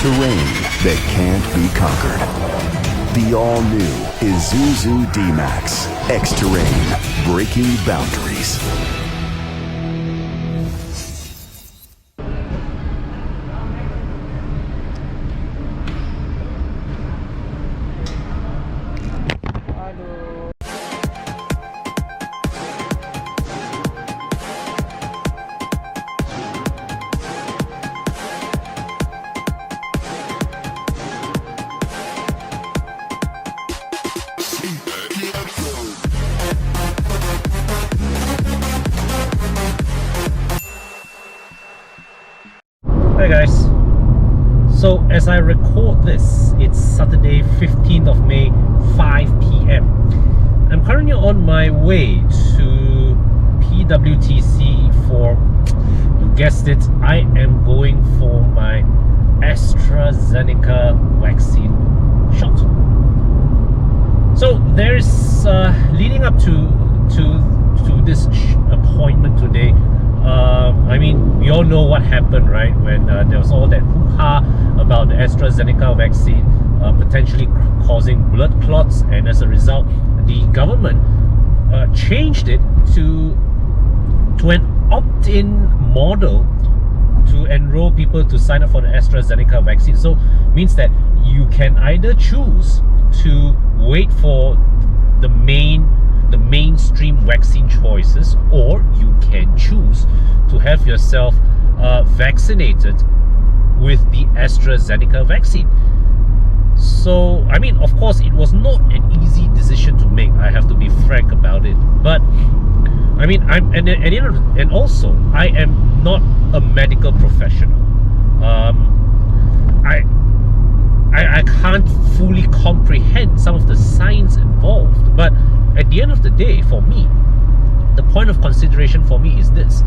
Terrain that can't be conquered. The all-new Isuzu D-Max. X-Terrain. Breaking boundaries. Hey guys, so as I record this, it's Saturday 15th of May, 5 p.m. I'm currently on my way to PWTC for, you guessed it, I am going for my AstraZeneca vaccine shot. So there's, leading up to this appointment today, I mean, we all know what happened, right? When there was all that hoo-ha about the AstraZeneca vaccine potentially causing blood clots, and as a result, the government changed it to an opt-in model to enroll people to sign up for the AstraZeneca vaccine. So means that you can either choose to wait for the mainstream vaccine choices, or you can choose to have yourself vaccinated with the AstraZeneca vaccine. So, I mean, of course, it was not an easy decision to make. I have to be frank about it. But I mean, and also, I am not a medical professional. I can't fully comprehend some of the science involved, but at the end of the day, for me, the point of consideration for me is this.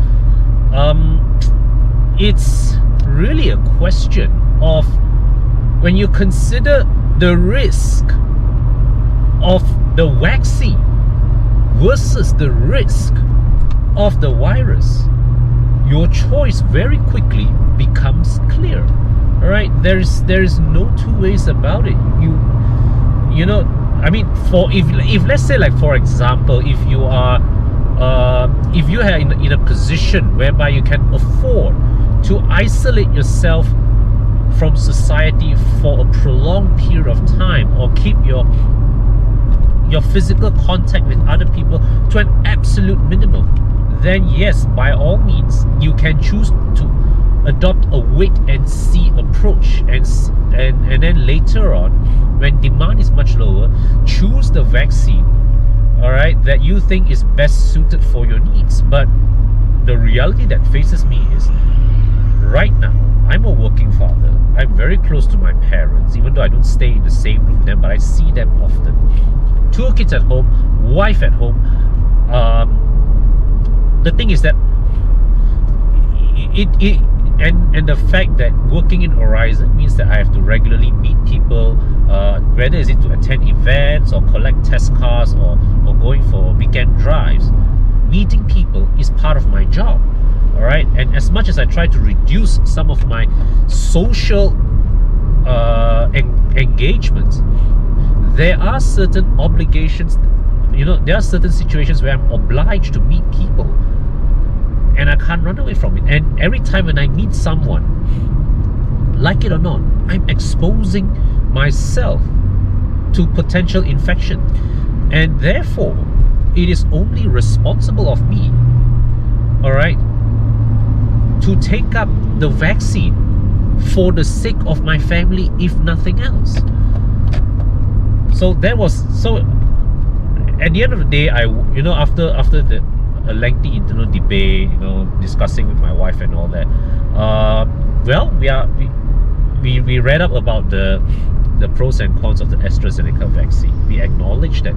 It's really a question of, when you consider the risk of the vaccine versus the risk of the virus, your choice very quickly becomes clear. All right, there is no two ways about it. You know, I mean, for if let's say, like, for example, if you are in a position whereby you can afford to isolate yourself from society for a prolonged period of time, or keep your physical contact with other people to an absolute minimum, then yes, by all means, you can choose to adopt a wait and see approach, and then later on, when demand is much lower, choose the vaccine, all right, that you think is best suited for your needs. But the reality that faces me is, right now, I'm a working father. I'm very close to my parents, even though I don't stay in the same room with them, but I see them often. 2 kids at home, wife at home. The thing is that and the fact that working in Aurizn means that I have to regularly meet people, whether is it to attend events or collect test cars, or going for weekend drives. Meeting people is part of my job. All right, and as much as I try to reduce some of my social engagements, there are certain obligations. You know, there are certain situations where I'm obliged to meet people, and I can't run away from it. And every time when I meet someone, like it or not, I'm exposing myself to potential infection, and therefore it is only responsible of me, all right, to take up the vaccine for the sake of my family, if nothing else. So at the end of the day, after a lengthy internal debate, discussing with my wife and all that, we read up about the pros and cons of the AstraZeneca vaccine. We acknowledge that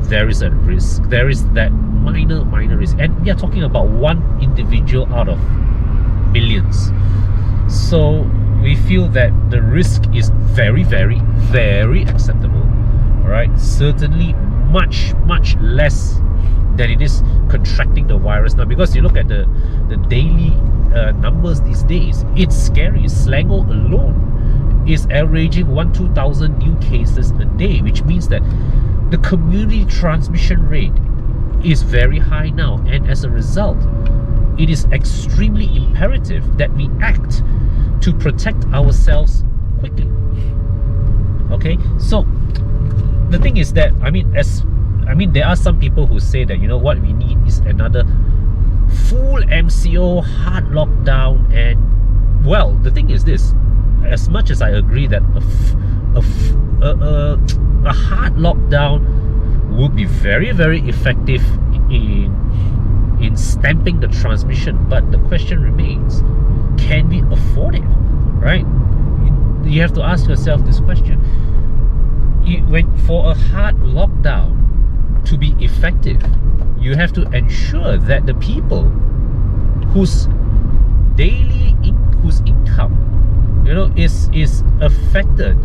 there is a risk. There is that minor risk, and we are talking about one individual out of millions. So we feel that the risk is very, very, very acceptable. All right, certainly much less than it is contracting the virus now, because you look at the daily numbers these days, it's scary. Selangor alone is averaging 2,000 new cases a day, which means that the community transmission rate is very high now, and as a result, it is extremely imperative that we act to protect ourselves quickly. Okay, so the thing is that there are some people who say that, you know, what we need is another full MCO, hard lockdown. And well, the thing is this: as much as I agree that a hard lockdown would be very, very effective in stamping the transmission, but the question remains, can we afford it, right? You have to ask yourself this question. For a hard lockdown to be effective, you have to ensure that the people whose income, you know, is affected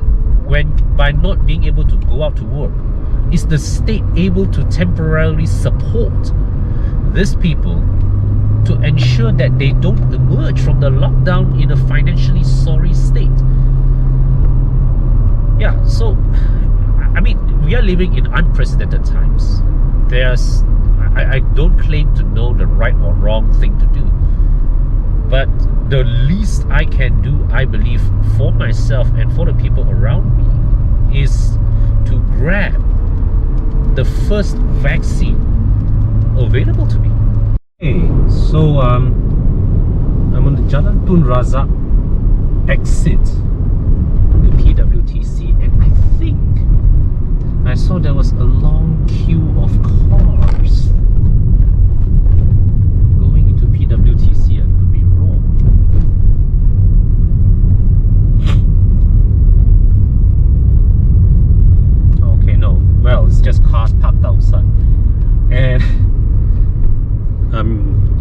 by not being able to go out to work, is the state able to temporarily support these people to ensure that they don't emerge from the lockdown in a financially sorry state? Yeah, so I mean, we are living in unprecedented times. I don't claim to know the right or wrong thing to do, but the least I can do, I believe, for myself and for the people around me, is to grab the first vaccine available to me. Okay, so I'm on the Jalan Tun Razak exit the PWTC, and I think I saw there was a long queue of cars going into PWTC. I could be wrong. Okay, no. Well, it's just cars parked outside. And I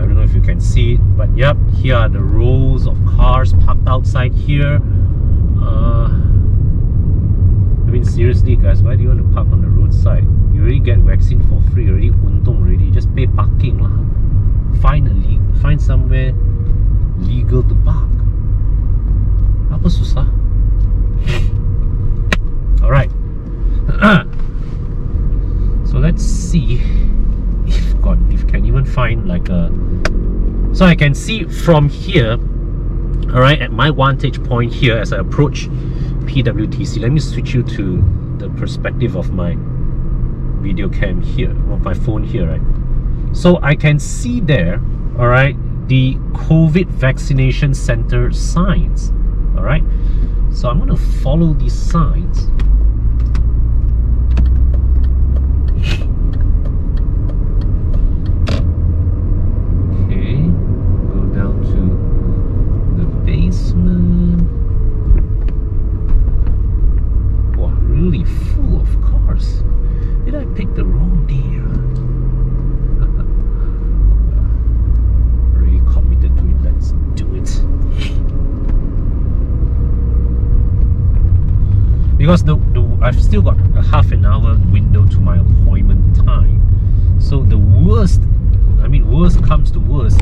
don't know if you can see it, but yep, here are the rows of cars parked outside here. I mean, seriously guys, why do you want to park on the roadside? You already get vaccine for free, already untung already, just pay parking lah. Find somewhere legal to park. Apa susah? Alright. So let's see if can even find like a... So I can see from here, alright, at my vantage point here as I approach PWTC. Let me switch you to the perspective of my video cam here, of my phone here, right? So I can see there, alright, the COVID vaccination center signs, alright? So I'm going to follow these signs. Okay, go down to the basement. Really full of cars. Did I pick the wrong day? Really committed to it. Let's do it. Because I've still got a half an hour window to my appointment time. So the worst comes to worst,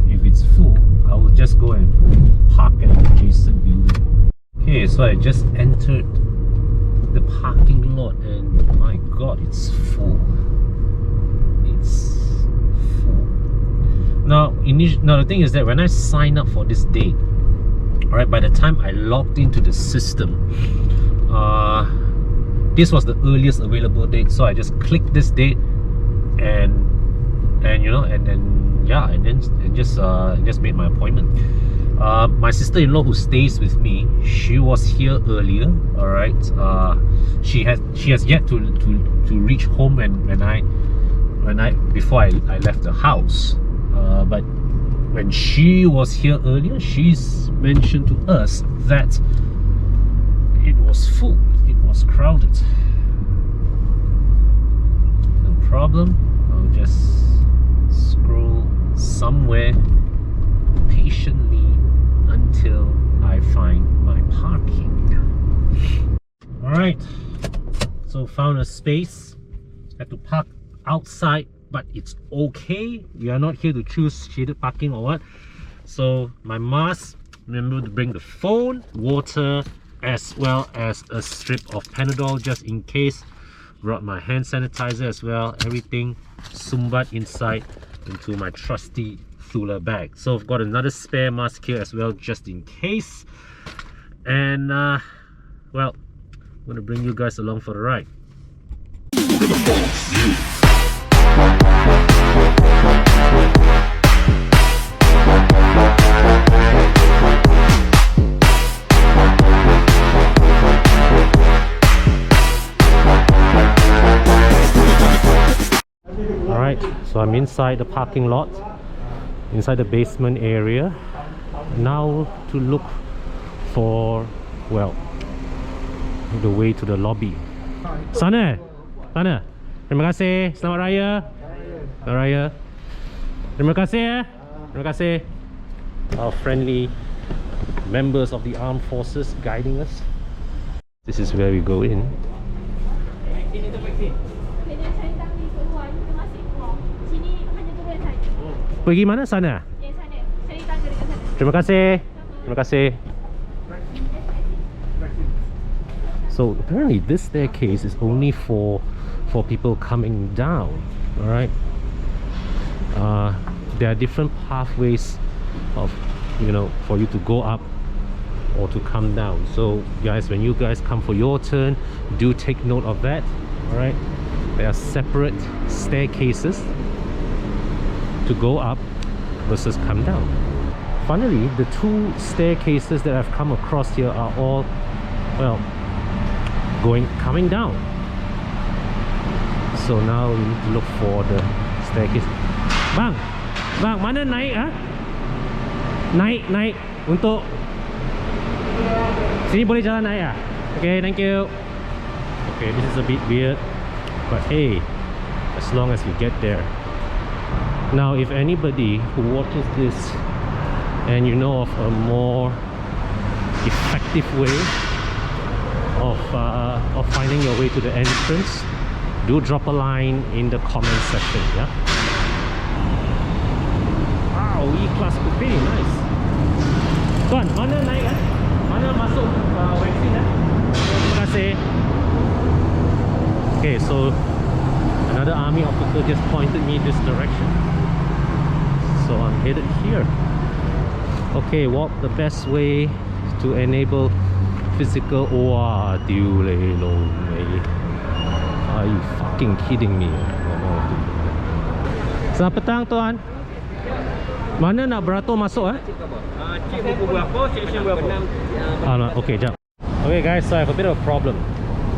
if it's full, I will just go and park at the adjacent building. Okay, so I just entered the parking lot, and my god, it's full. It's full. Now the thing is that when I sign up for this date, alright, by the time I logged into the system, this was the earliest available date, so I just clicked this date and just made my appointment. My sister-in-law, who stays with me, she was here earlier. All right, she has yet to reach home before I left the house. But when she was here earlier, she's mentioned to us that it was full, it was crowded. No problem. I'll just scroll somewhere patiently until I find my parking. Alright, so found a space. Had to park outside, but it's okay. We are not here to choose shaded parking or what. So my mask, remember to bring the phone, water, as well as a strip of Panadol just in case. Brought my hand sanitizer as well. Everything sumbat inside into my trusty Thula bag. So I've got another spare mask here as well just in case. And well, I'm gonna bring you guys along for the ride. Alright, so I'm inside the parking lot, inside the basement area. Now to look for, well, the way to the lobby. Sana! Sana! Terima kasih, selamat raya. Selamat raya. Terima kasih ya. Terima kasih. Our friendly members of the armed forces guiding us. This is where we go in. Pergi mana? Sana? Ya, sana. Cari tangga dekat sana. Terima kasih. Terima kasih. So apparently this staircase is only for people coming down. All right. There are different pathways of, you know, for you to go up or to come down. So guys, when you guys come for your turn, do take note of that. All right. There are separate staircases to go up versus come down. Finally, the two staircases that I've come across here are all, well, coming down. So now we need to look for the staircase. Bang, mana naik ah? Naik untuk sini boleh jalan naik ah? Okay, thank you. Okay, this is a bit weird, but hey, as long as you get there. Now, if anybody who watches this and you know of a more effective way of finding your way to the entrance, do drop a line in the comment section. Yeah. Wow, E-class coupe, nice. Tuan, mana naik kan? Mana masuk vaksin kan? Terima kasih. Okay, so another army officer just pointed me this direction. So I'm headed here. Okay, what the best way to enable physical? Are you fucking kidding me? Selamat petang tuan. Mana nak beratur masuk eh? Cik buku berapa, section berapa? Okay, jap. Okay guys, so I have a bit of a problem.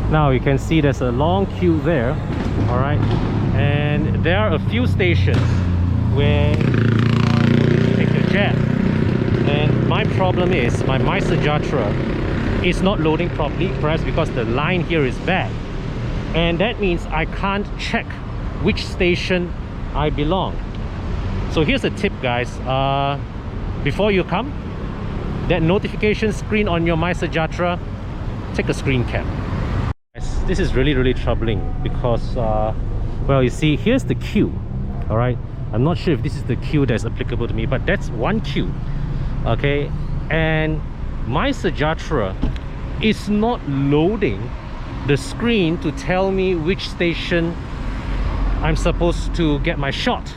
Now you can see there's a long queue there. Alright. And there are a few stations where you take your jab. And my problem is my MySejahtera is not loading properly, perhaps because the line here is bad. And that means I can't check which station I belong. So here's a tip guys, before you come, that notification screen on your MySejahtera, take a screen cap. This is really troubling because well, you see, here's the queue. All right, I'm not sure if this is the queue that's applicable to me, but that's one queue. Okay, and MySejahtera is not loading the screen to tell me which station I'm supposed to get my shot.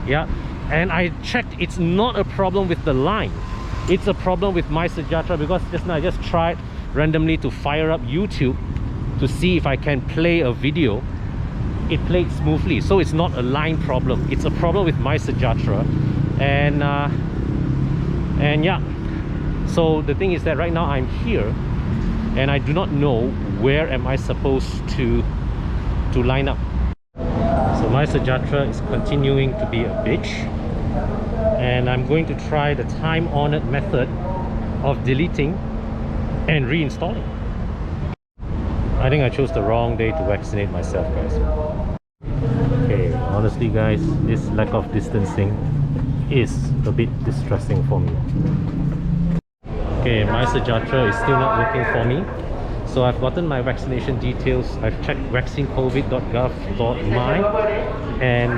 Yeah, and I checked, it's not a problem with the line, it's a problem with MySejahtera, because just now I just tried randomly to fire up YouTube to see if I can play a video. It played smoothly, so it's not a line problem, it's a problem with MySejahtera. And yeah, so the thing is that right now I'm here and I do not know where am I supposed to line up. So MySejahtera is continuing to be a bitch, and I'm going to try the time-honored method of deleting and reinstalling. I think I chose the wrong day to vaccinate myself, guys. Okay, honestly guys, this lack of distancing is a bit distressing for me. Okay, MySejahtera is still not working for me. So I've gotten my vaccination details. I've checked vaccinecovid.gov.my, and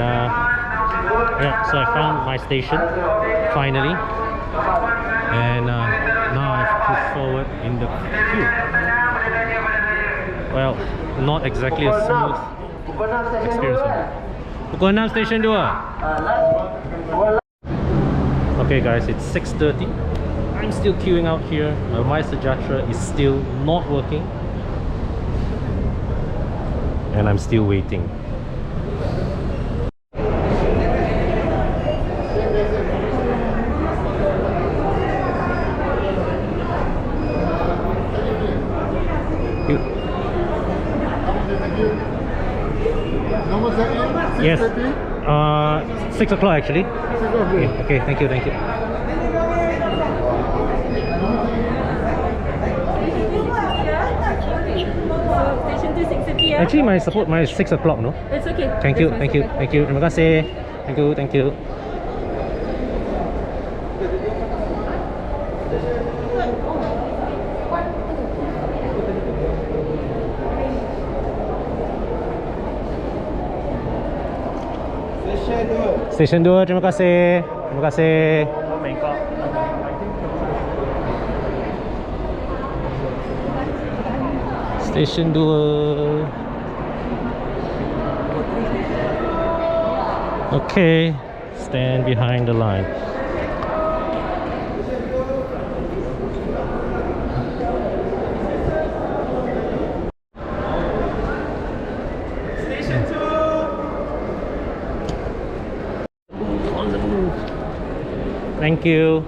yeah, so I found my station finally, and now I have pushed forward in the queue. Well, not exactly a smooth experience. Pukul 6 station 2. Okay guys, it's 6:30. I'm still queuing out here. My Sejahtera is still not working. And I'm still waiting. Yes. 6 o'clock actually. Okay, thank you. Station 2 6:30 ya. Actually, my 6 o'clock, no? It's okay. Thank you. Terima kasih. Thank you. Station 2, terima kasih. Station 2. Okay, stand behind the line. Station 2. On the move. Thank you.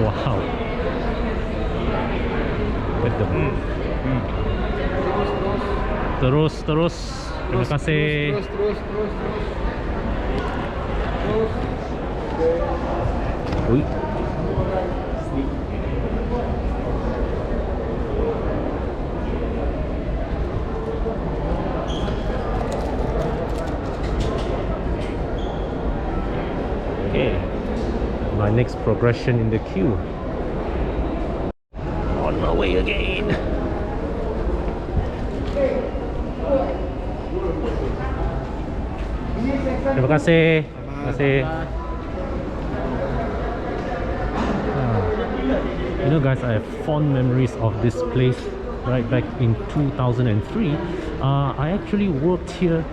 Wow. With the terus. Terima kasih. Terus. Ui. Okay, my next progression in the queue. On my way again. Terima kasih. You know guys, I have fond memories of this place right back in 2003. I actually worked here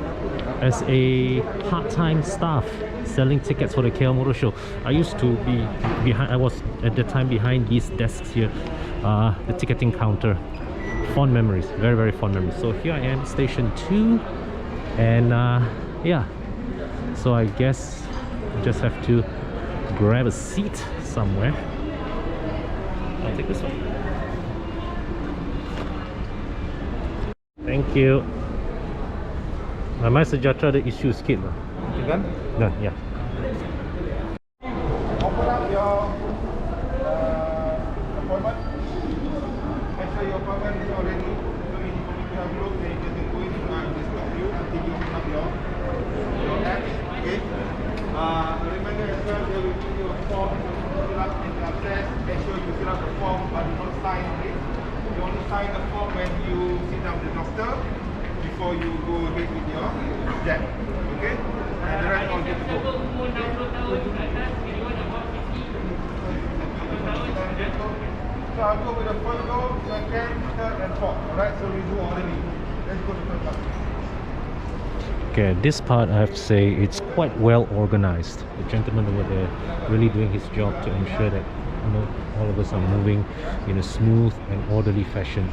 as a part-time staff selling tickets for the KL Motor Show. I used to be behind, I was at the time behind these desks here, the ticketing counter. Fond memories, very fond memories. So here I am, station 2, and yeah, so I guess I just have to grab a seat somewhere. I'll take this one. Thank you. My Sejahtera ada issue sikit lah. Kan? Nah, yeah. Open up your appointment. Make sure your appointment is already. So you have a look, then you can go in and discuss you until you open up your app. Okay. Reminder as well, there will be your form to fill up and access. Make sure you fill up the form, but do not sign on it. You only sign the form when you sit down with the doctor before you go ahead with your jab. Okay? And the rest all good to go. So I'll go with the first go, second, third and fourth. Alright, so we do orderly. Let's go to the first one. Okay, this part I have to say it's quite well organized. The gentleman over there really doing his job to ensure that all of us are moving in a smooth and orderly fashion.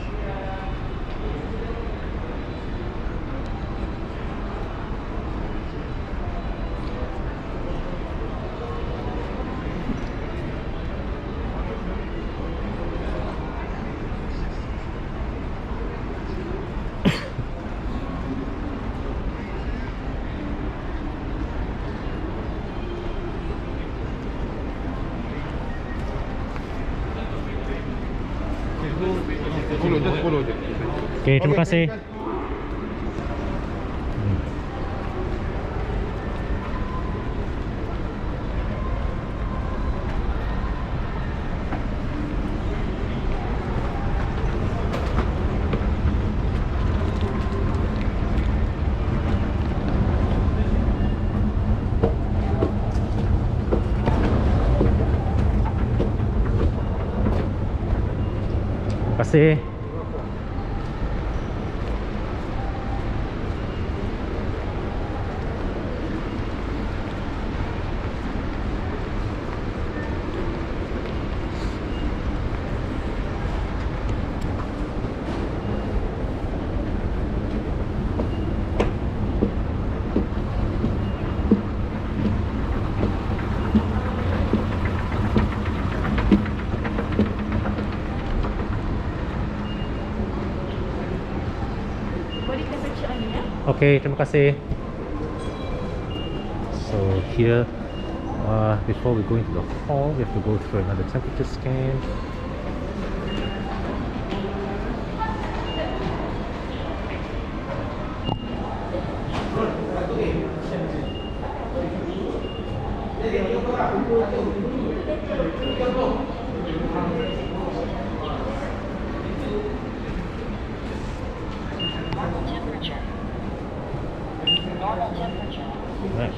Follow je. Okay, terima kasih. kasih. Okay, terima kasih. So here, before we go into the hall, we have to go through another temperature scan. Right.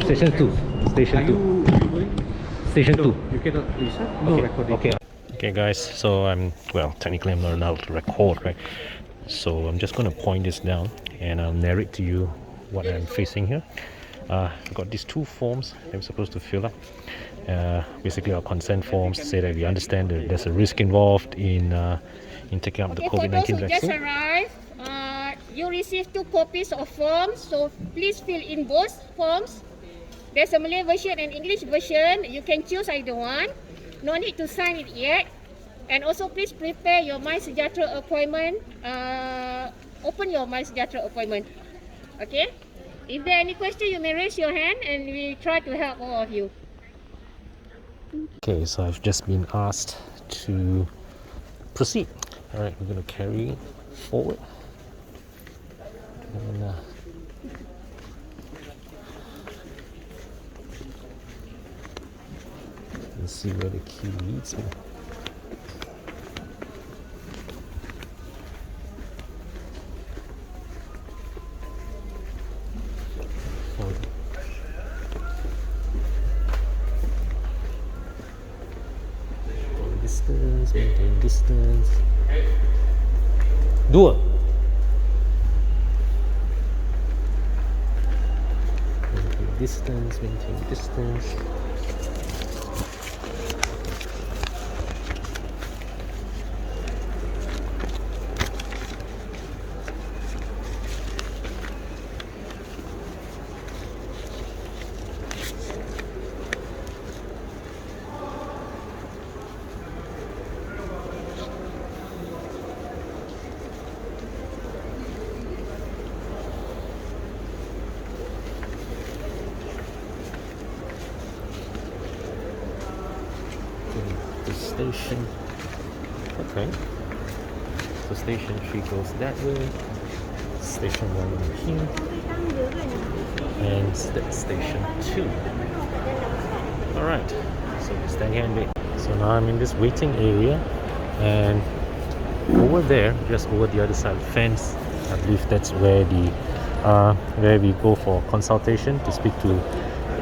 Station 2. Station 2. Station 2. You cannot listen. No recording. Okay guys, so technically I'm not allowed to record, right? So I'm just going to point this down and I'll narrate to you what I'm facing here. I've got these two forms that I'm supposed to fill up. Basically our consent forms to say that we understand that there's a risk involved in taking up the COVID-19 vaccine. Just arrived, you receive 2 copies of forms, so please fill in both forms. There's a Malay version and English version. You can choose either one. No need to sign it yet. And also please prepare your MySejahtera appointment. Open your MySejahtera appointment. Okay? If there are any questions, you may raise your hand and we try to help all of you. Okay, so I've just been asked to proceed. Alright, we're going to carry forward. And, let's see where the key leads me. Maintain distance. 2. Maintain distance. Station. Okay. So station 3 goes that way. Station 1 over here. And that's station 2. Alright. So we stand here and wait. So now I'm in this waiting area, and over there, just over the other side of the fence, I believe that's where where we go for consultation to speak to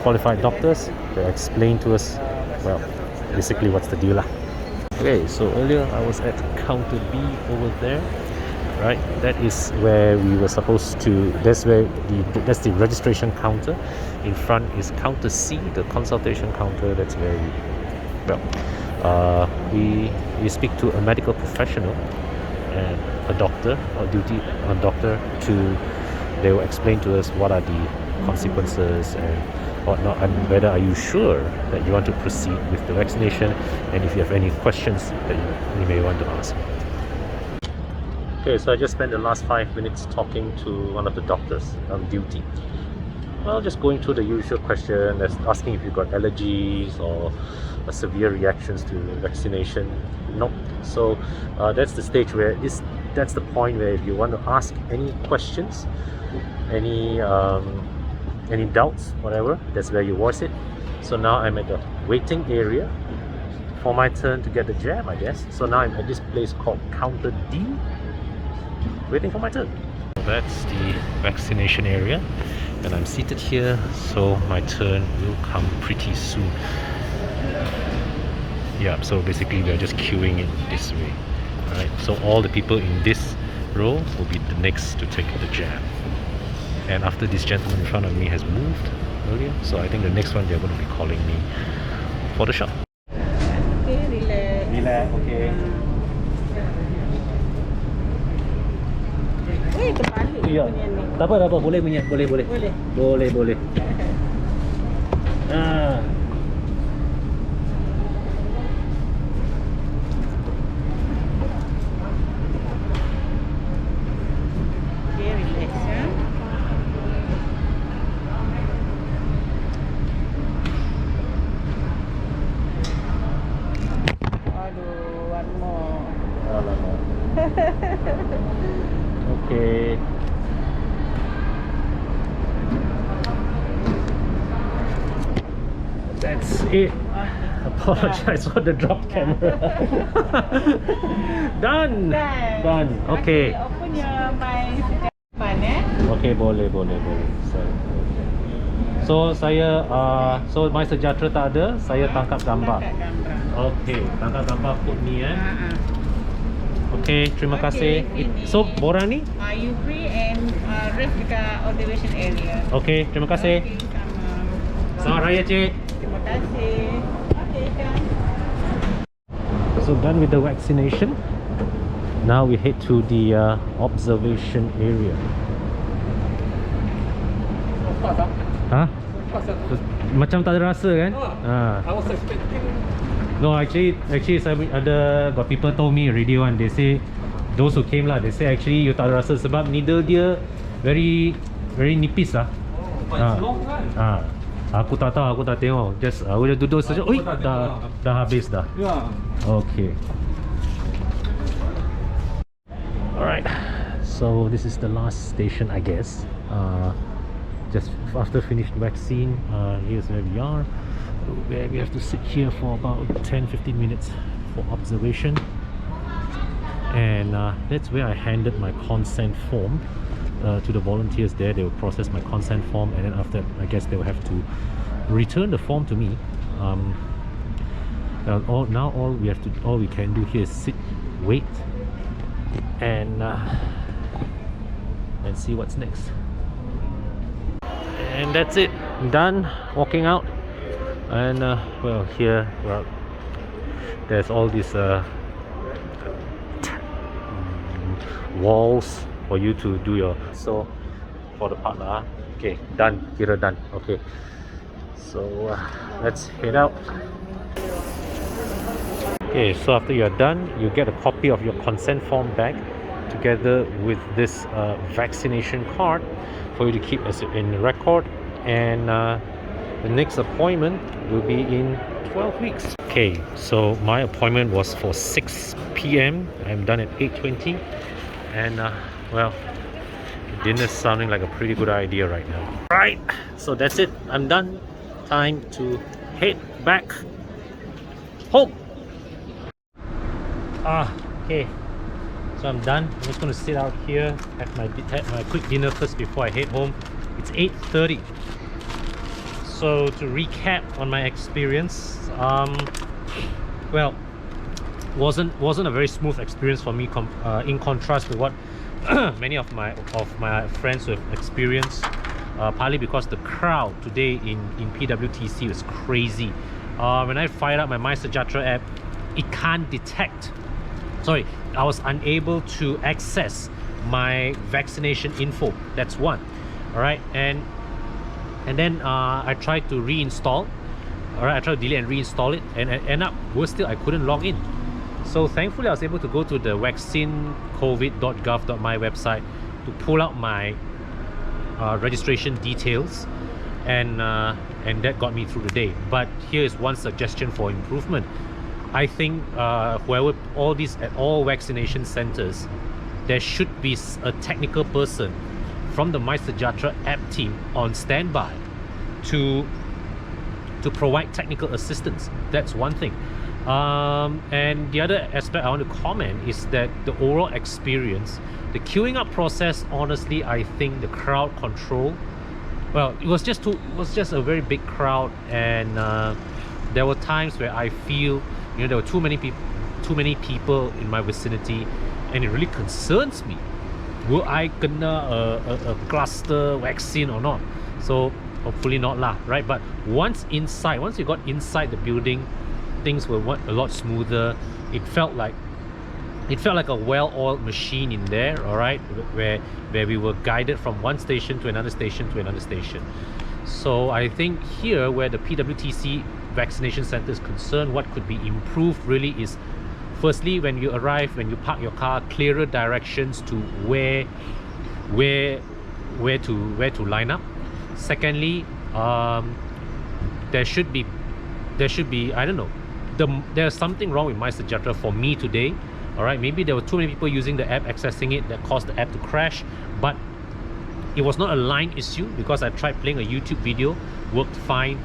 qualified doctors. They explain to us, well, basically what's the deal. Okay, so earlier I was at counter B over there, right? That is where we were supposed to, that's the registration counter. In front is counter C, the consultation counter. That's where we speak to a medical professional and a doctor, or duty on doctor, they will explain to us what are the consequences and whatnot, and whether are you sure that you want to proceed with the vaccination, and if you have any questions that you may want to ask. Okay, so I just spent the last 5 minutes talking to one of the doctors on duty. Well, just going through the usual question, asking if you've got allergies or severe reactions to vaccination. Nope. So that's the stage where that's the point where if you want to ask any questions, any doubts, whatever, that's where you voice it. So now I'm at the waiting area for my turn to get the jab, I guess. So now I'm at this place called counter D, waiting for my turn. So that's the vaccination area. and I'm seated here, so my turn will come pretty soon. Yeah, so basically we are just queuing it this way. Alright, so all the people in this row will be the next to take the jab. And after this gentleman in front of me has moved earlier, so I think the next one they're going to be calling me for the shot. Okay, relax. Relax, okay. Terbalik Ya, punya ni. tak apa, boleh punya, boleh. Boleh. Ah. Okay, relax ya. Aduh, one more. Okay. That's it. Apologize for the drop camera. Done. Okay. Open your mic depan Okay, boleh. So saya so my sejahtera tak ada, saya tangkap gambar. Okay, tangkap gambar put ni Okay, terima kasih. finish. So borang ni? You free and rest dekat observation area. Okay, terima kasih. Okay, sama. Selamat Raya, Cik. Terima kasih. Okay, kan. So done with the vaccination. Now we head to the observation area. Hah? Macam tak ada rasa kan? I was expecting. No, actually saya ada got people told me already one. They say those who came lah. They say actually you tak ada rasa sebab needle dia very nipis lah. But it's long kan? Aku tak tahu, aku tak tengok. Aku dah duduk saja. Oi, dah habis dah. Yeah. Okay. Alright. So this is the last station, I guess. Just after finished vaccine, here's where we are. Where we have to sit here for about 10-15 minutes for observation, and that's where I handed my consent form to the volunteers there. They will process my consent form, and then after, I guess they will have to return the form to me. All we can do here is sit, wait, and see what's next. And that's it. Done walking out. And well, here, there's all these walls for you to do your for the partner. Okay, done. Kira done. Okay, so let's head out. Okay, so after you're done, you get a copy of your consent form back together with this vaccination card for you to keep as in record, and the next appointment will be in 12 weeks. Okay, so my appointment was for 6 p.m. I'm done at 8:20, and well, dinner's sounding like a pretty good idea right now. Right, so that's it. I'm done. Time to head back home. Okay. So I'm done. I'm just going to sit out here, have my quick dinner first before I head home. It's 8:30. So to recap on my experience, well, wasn't a very smooth experience for me in contrast to what many of my friends who have experienced, partly because the crowd today in PWTC was crazy. When I fired up my MySejahtera app, it can't detect, I was unable to access my vaccination info. That's one. Alright, and then I tried to reinstall. Alright, I tried to delete and reinstall it, and end up worse still, I couldn't log in. So thankfully I was able to go to the vaccinecovid.gov.my website to pull out my registration details, and that got me through the day. But here is one suggestion for improvement. I think whoever at all vaccination centers, there should be a technical person from the MySejahtera app team on standby to provide technical assistance. That's one thing. And the other aspect I want to comment is that the overall experience, the queuing up process, honestly, I think the crowd control well, it was just a very big crowd, and there were times where I feel, you know, there were too many people in my vicinity, and it really concerns me. Will I kena a cluster vaccine or not? So hopefully not lah, right? But once we got inside the building, things were a lot smoother. It felt like a well-oiled machine in there, all right, where we were guided from one station to another station to another station. So I think here, where the PWTC vaccination center is concerned, what could be improved really is, firstly, when you arrive, when you park your car, clearer directions to where to line up. Secondly, there should be, I don't know, there's something wrong with MySejahtera for me today. All right, maybe there were too many people using the app, accessing it, that caused the app to crash. But it was not a line issue, because I tried playing a YouTube video, worked fine.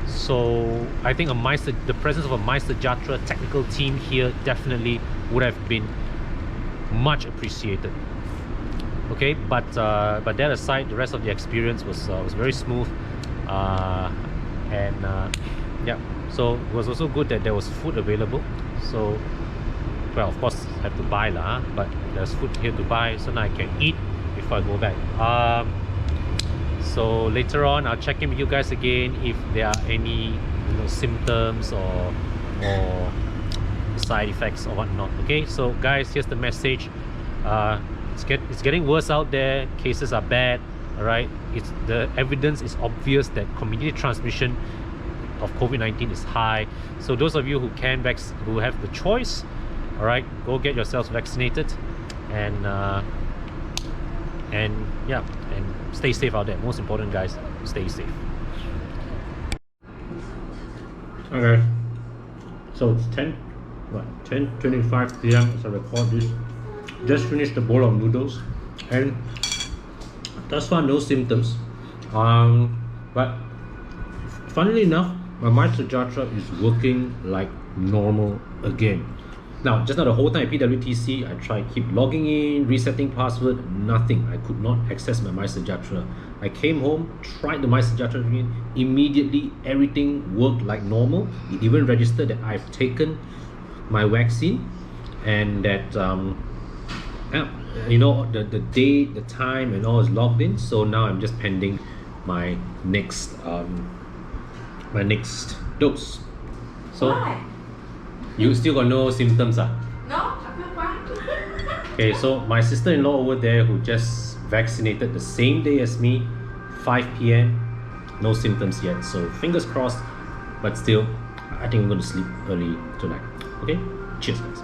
So I think the presence of a MySejahtera technical team here definitely would have been much appreciated. Okay, but that aside, the rest of the experience was very smooth, yeah. So it was also good that there was food available. So, well, of course I have to buy lah, but there's food here to buy, so now I can eat before I go back. So later on, I'll check in with you guys again if there are any, you know, symptoms or side effects or whatnot. Okay, so guys, here's the message. It's getting worse out there. Cases are bad. All right, the evidence is obvious that community transmission of COVID-19 is high. So those of you who have the choice, all right, go get yourselves vaccinated, and yeah, and stay safe out there. Most important, guys, stay safe. Okay, so it's 10:25 p.m. as I record this. Just finished a bowl of noodles, and thus far no symptoms. But funnily enough, my MySejahtera is working like normal again. Now, just now the whole time at PWTC, I tried keep logging in, resetting password, nothing. I could not access my MySejahtera. I came home, tried the MySejahtera again, immediately everything worked like normal. It even registered that I've taken my vaccine, and that you know, the date, the time, and all is logged in. So now I'm just pending my next dose. So. Why? You still got no symptoms, ah? No, I feel fine. Okay, so my sister-in-law over there, who just vaccinated the same day as me, 5 p.m, no symptoms yet. So fingers crossed, but still, I think I'm going to sleep early tonight. Okay, cheers guys.